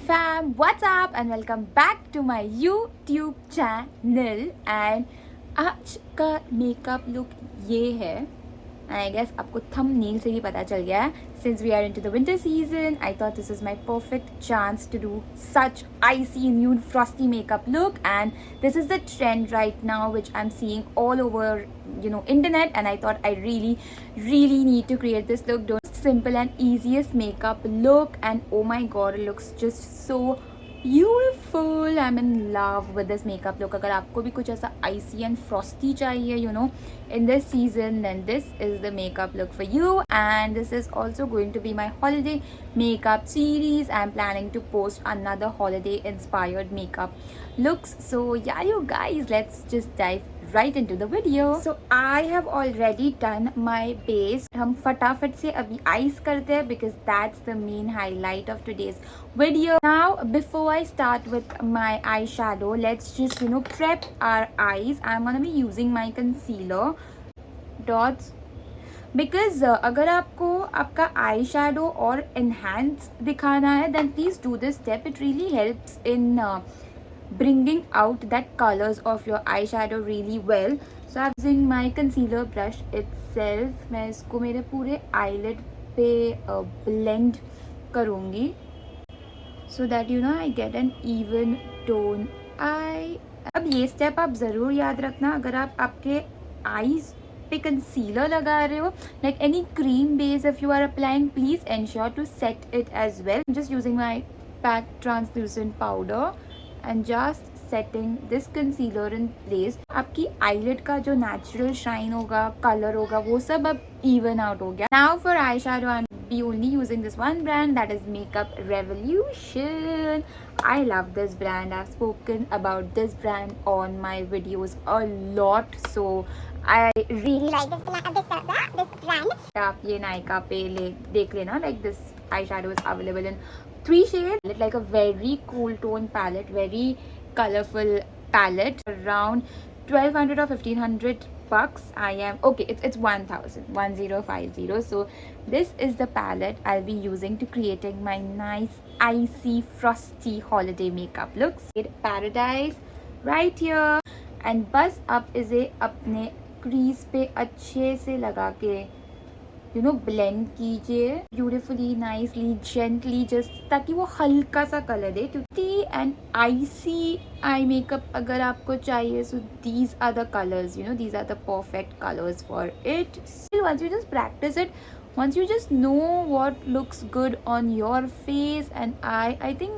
fam, what's up and welcome back to my YouTube channel and आज का makeup look ये है and I guess आपको thumbnail से भी पता चल गया है. Since we are into the winter season, I thought this is my perfect chance to do such icy, nude, frosty makeup look, and this is the trend right now which I'm seeing all over, internet, and I thought I really need to create this look. Simple and easiest makeup look, and oh my god, it looks just so beautiful. I'm in love with this makeup look. अगर आपको भी कुछ ऐसा icy and frosty चाहिए, in this season, then this is the makeup look for you. And this is also going to be my holiday makeup series. I'm planning to post another holiday inspired makeup looks. So yeah, you guys, let's just dive right into the video. So I have already done my base. हम फटाफट से अभी eyes करते हैं because that's the main highlight of today's video. Now before I start with my eyeshadow, let's just prep our eyes. I'm gonna be using my concealer dots because अगर आपको आपका eye shadow और enhance दिखाना है, then please do this step. It really helps in bringing out that colors of your eyeshadow really well. So I'm using my concealer brush itself. मैं इसको मेरे पूरे eyelid पे blend करूँगी so that I get an even tone eye. अब ये step आप ज़रूर याद रखना अगर आप आपके eyes पे concealer लगा रहे हो, like any cream base if you are applying, please ensure to set it as well. I'm just using my PAC translucent powder and just setting this concealer in place. आपकी eyelid का जो natural shine होगा, color होगा, वो सब अब even out हो गया. Now for eyeshadow, I'm be only using this one brand, that is Makeup Revolution. I love this brand. I've spoken about this brand on my videos a lot, so I really like this brand. आप ये Nykaa पे देख लेना, like this eyeshadow is available in 3 shades, like a very cool tone palette, very colorful palette, around 1200 or 1500 bucks. I am okay, it's 1050. So this is the palette I'll be using to creating my nice icy frosty holiday makeup looks. Paradise right here, and बस अब इसे अपने crease पे अच्छे से लगा के blend कीजिए beautifully, nicely, gently, just ताकि वो हल्का सा कलर दे. क्योंकि and icy eye makeup अगर आपको चाहिए, so these are the colors, these are the perfect colors for it. Still, once you just practice it, once you just know what looks good on your face and eye, I think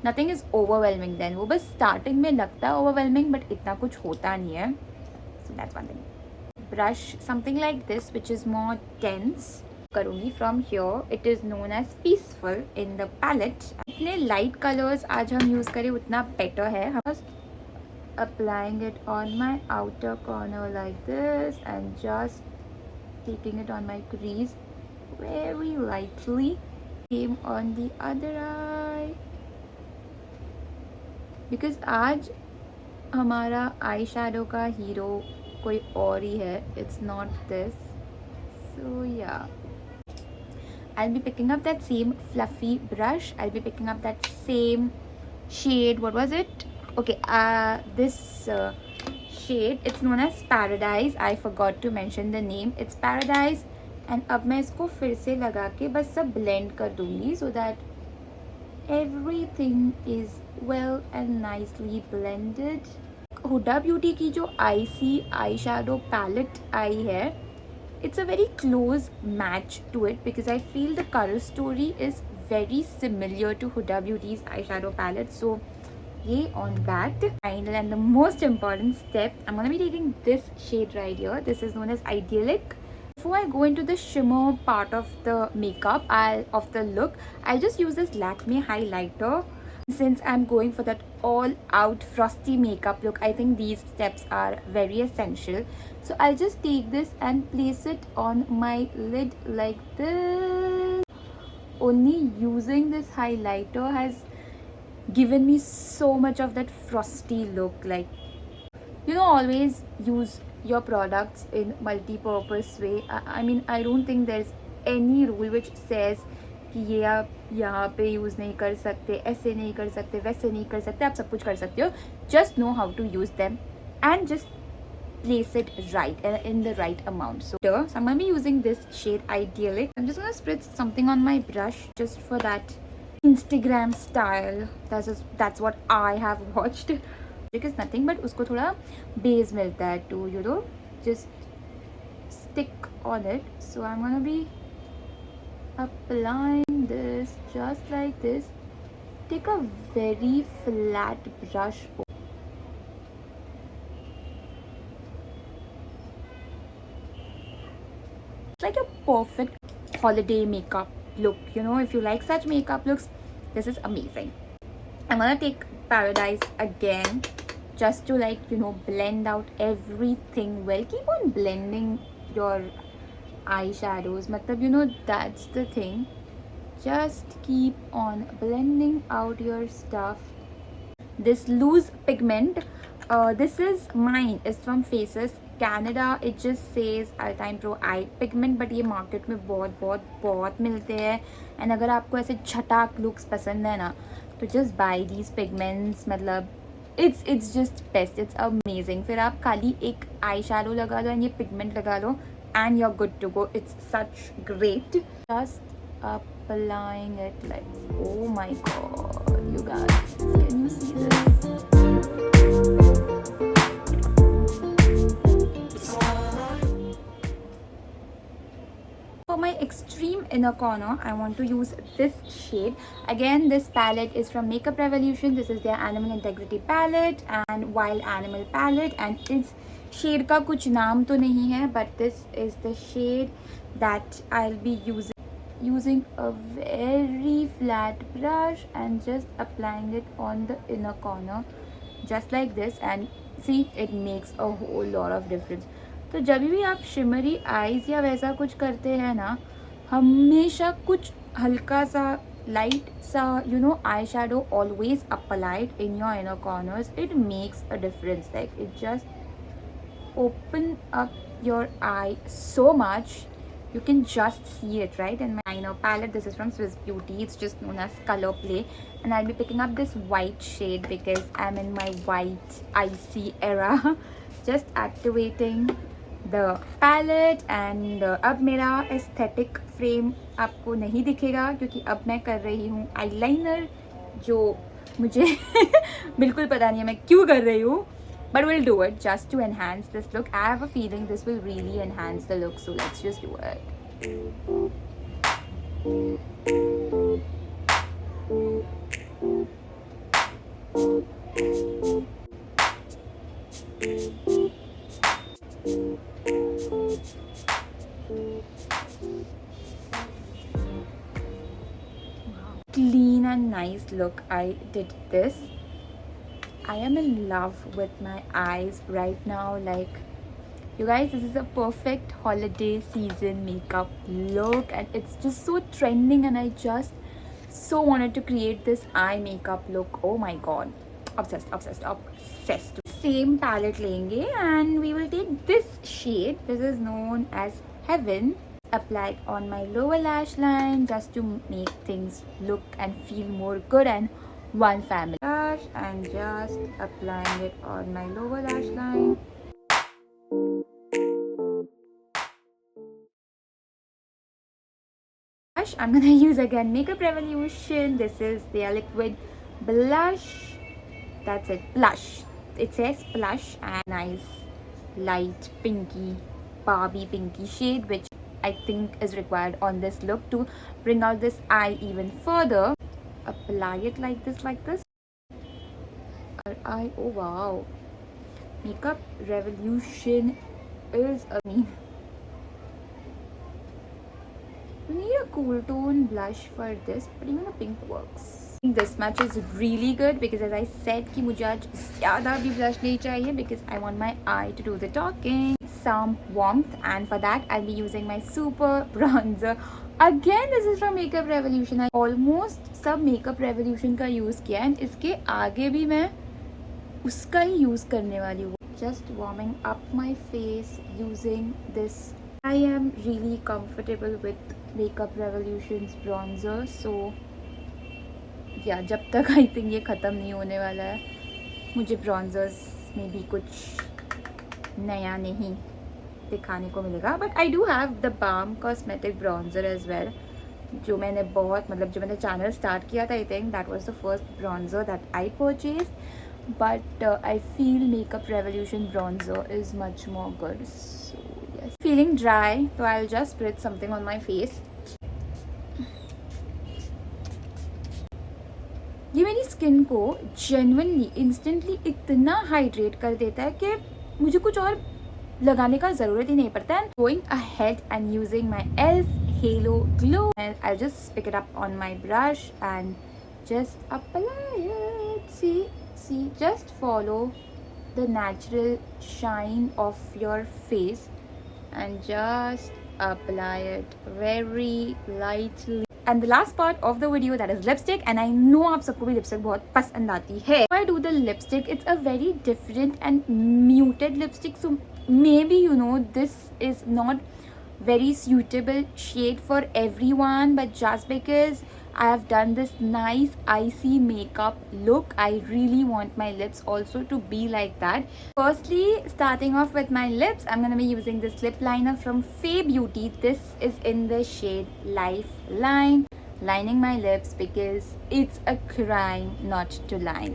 nothing is overwhelming then. वो बस starting में लगता है overwhelming, but इतना कुछ होता नहीं है. So that's one thing. Brush something like this which is more dense करूँगी from here. It is known as Peaceful in the palette. इतने light colors आज हम use करें उतना better है. Just applying it on my outer corner like this and just taking it on my crease very lightly. Same on the other eye because आज हमारा eyeshadow का hero कोई और ही है, it's not this. So yeah, I'll be picking up that same fluffy brush. I'll be picking up that same shade. What was it? Okay, this shade, it's known as Paradise. I forgot to mention the name. It's Paradise. And अब मैं इसको फिर से लगा के बस सब blend कर दूँगी so that everything is well and nicely blended. Huda Beauty की जो आईसी आई शेडो पैलेट आई है, it's a very close match to it because I feel the color story is very similar to Huda Beauty's eyeshadow palette. So yay on that. Final and the most important step, I'm going to be taking this shade right here. This is known as Idyllic. Before I go into the shimmer part of the makeup, of the look, I'll just use this Lakme highlighter. Since I'm going for that all-out frosty makeup look, I think these steps are very essential. So I'll just take this and place it on my lid like this. Only using this highlighter has given me so much of that frosty look. Like, always use your products in multi-purpose way. I mean, I don't think there's any rule which says कि ये आप यहाँ पे use नहीं कर सकते, ऐसे नहीं कर सकते, वैसे नहीं कर सकते, आप सब कुछ कर सकते हो. Just know how to use them and just place it right in the right amount. So I'm going to be using this shade Idyllic. I'm just going to spritz something on my brush just for that Instagram style. That's what I have watched. Because nothing but usko thoda base milta hai to, you know, just stick on it. So I'm going to be applying this just like this. Take a very flat brush. Like a perfect holiday makeup look, you know. If you like such makeup looks, this is amazing. I'm gonna take Paradise again just to, like, you know, blend out everything well. Keep on blending your eyeshadows, matlab, you know, that's the thing. Just keep on blending out your stuff. This loose pigment, this is mine, is from Faces Canada. It just says Ultime Pro Eye Pigment, but ये market में बहुत मिलते हैं. And अगर आपको ऐसे छटाक looks पसंद है ना, तो जस्ट बाय दीज पिगमेंट्स. मतलब it's just best, it's amazing. फिर आप खाली एक आई शैडो लगा लो एंड ये पिगमेंट लगा लो and you are good to go. It's such great. Just applying it like, oh my god, you guys, can you see this? For my extreme inner corner, I want to use this shade. Again, this palette is from Makeup Revolution. This is their Animal Integrity palette and Wild Animal palette. And इस shade का कुछ नाम तो नहीं है, but this is the shade that I'll be using a very flat brush and just applying it on the inner corner just like this. And see, it makes a whole lot of difference. तो जब भी आप shimmery eyes या वैसा कुछ करते हैं ना, हमेशा कुछ हल्का सा लाइट सा, you know, eye shadow always applied in your inner corners. It makes a difference. Like it just open up your I so much. You can just see it, right? And my eyeliner palette, this is from Swiss Beauty. It's just known as Color Play. And I'll be picking up this white shade because I'm in my white icy era. Just activating the palette. And अब मेरा aesthetic frame आपको नहीं दिखेगा क्योंकि अब मैं कर रही हूँ eyeliner, जो मुझे बिल्कुल पता नहीं है मैं क्यों कर रही हूँ. But we'll do it just to enhance this look. I have a feeling this will really enhance the look, so let's just do it. Clean and nice look. I did this. I am in love with my eyes right now. Like, you guys, this is a perfect holiday season makeup look and it's just so trending and I just so wanted to create this eye makeup look. Oh my god, obsessed. Same palette lenge and we will take this shade. This is known as Heaven. Apply it on my lower lash line just to make things look and feel more good and one family. And just applying it on my lower lash line. I'm gonna use again Makeup Revolution. This is their liquid blush. That's it, blush. It says blush and nice light pinky, Barbie pinky shade, which I think is required on this look to bring out this eye even further. Apply it like this. Oh wow, Makeup Revolution is, I mean, you need a cool tone blush for this, but even a pink works. I think this much is really good because as I said कि मुझे आज ज़्यादा भी blush नहीं चाहिए because I want my eye to do the talking. Some warmth, and for that I'll be using my super bronzer. Again, this is from Makeup Revolution. I almost सब Makeup Revolution का use किया है, इसके आगे भी मैं उसका ही use करने वाली हूँ. Just warming up my face using this. I am really comfortable with Makeup Revolution's bronzer. So या जब तक आई थिंक ये ख़त्म नहीं होने वाला है मुझे ब्रॉन्जर्स में भी कुछ नया नहीं दिखाने को मिलेगा. But I do have the balm cosmetic bronzer as well, जो मैंने बहुत मतलब जो मैंने चैनल स्टार्ट किया था. I think that was the first bronzer that I purchase. But I feel Makeup Revolution bronzer is much more good. So yes, feeling dry तो I will just spread something on my face. ये मेरी skin को genuinely instantly इतना hydrate कर देता है कि मुझे कुछ और लगाने का ज़रूरत ही नहीं पड़ता. And going ahead and using my elf Halo Glow, and I'll just pick it up on my brush and just apply it. See, just follow the natural shine of your face and just apply it very lightly. And the last part of the video, that is lipstick, and I know आप सबको भी lipstick बहुत पसंद आती है. I do the lipstick. It's a very different and muted lipstick, so maybe you know this is not very suitable shade for everyone, but just because I have done this nice icy makeup look, I really want my lips also to be like that. Firstly, starting off with my lips, I'm going to be using this lip liner from Faye Beauty. This is in the shade Lifeline. Lining my lips because it's a crime not to line.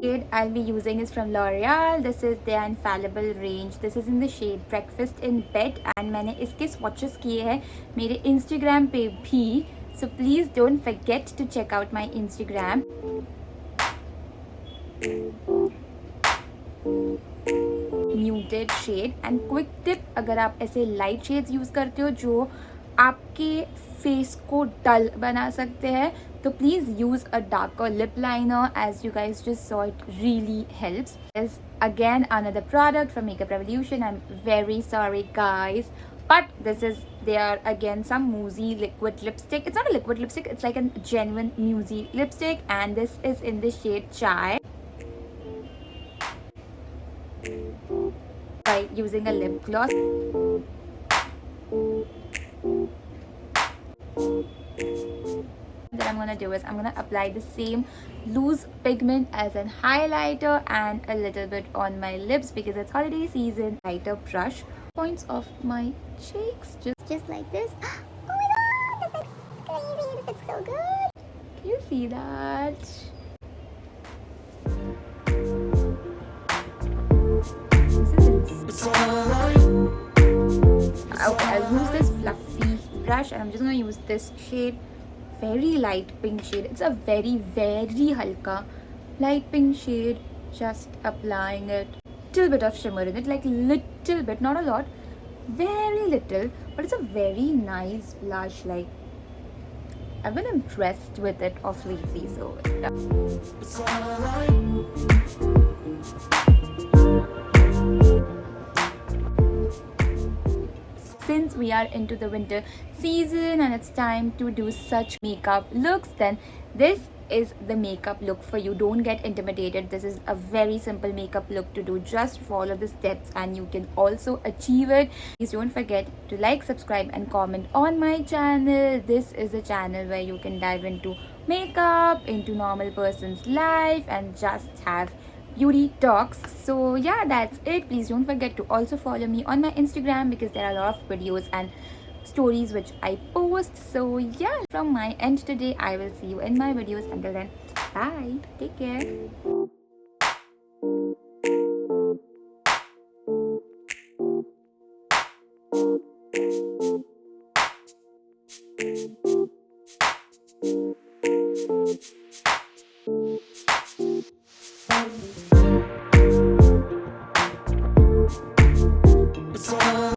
Shade I'll be using is from L'Oreal. This is their infallible range. This is in the shade Breakfast in Bed, and मैंने इसके swatches किए हैं मेरे Instagram पे भी. So please don't forget to check out my Instagram. Muted shade and quick tip, अगर आप ऐसे light shades use करते हो जो आपके फेस को डल बना सकते हैं, तो please use a darker lip liner. As you guys just saw, it really helps. Is again another product from Makeup Revolution. I'm very sorry guys, but this is there again some Musi liquid lipstick. It's not a liquid lipstick, it's like a genuine Musi lipstick, and this is in the shade Chai. By using a lip gloss. What I'm gonna do is I'm gonna apply the same loose pigment as an highlighter and a little bit on my lips because it's holiday season. Lighter brush points of my cheeks, just like this. Oh my god, this looks crazy, this looks so good. Can you see that? Okay, I'll use this fluffy brush and I'm just gonna use this shade, very light pink shade. It's a very halka light pink shade. Just applying it, little bit of shimmer in it, like little bit, not a lot, very little, but it's a very nice blush. Like I've been impressed with it of lately. So since we are into the winter season and it's time to do such makeup looks, then this is the makeup look for you. Don't get intimidated. This is a very simple makeup look to do. Just follow the steps and you can also achieve it. Please don't forget to like, subscribe and comment on my channel. This is a channel where you can dive into makeup, into normal person's life, and just have beauty talks. So yeah, that's it. Please don't forget to also follow me on my Instagram because there are a lot of videos and stories which I post. So yeah, from my end today, I will see you in my videos. Until then, bye, take care.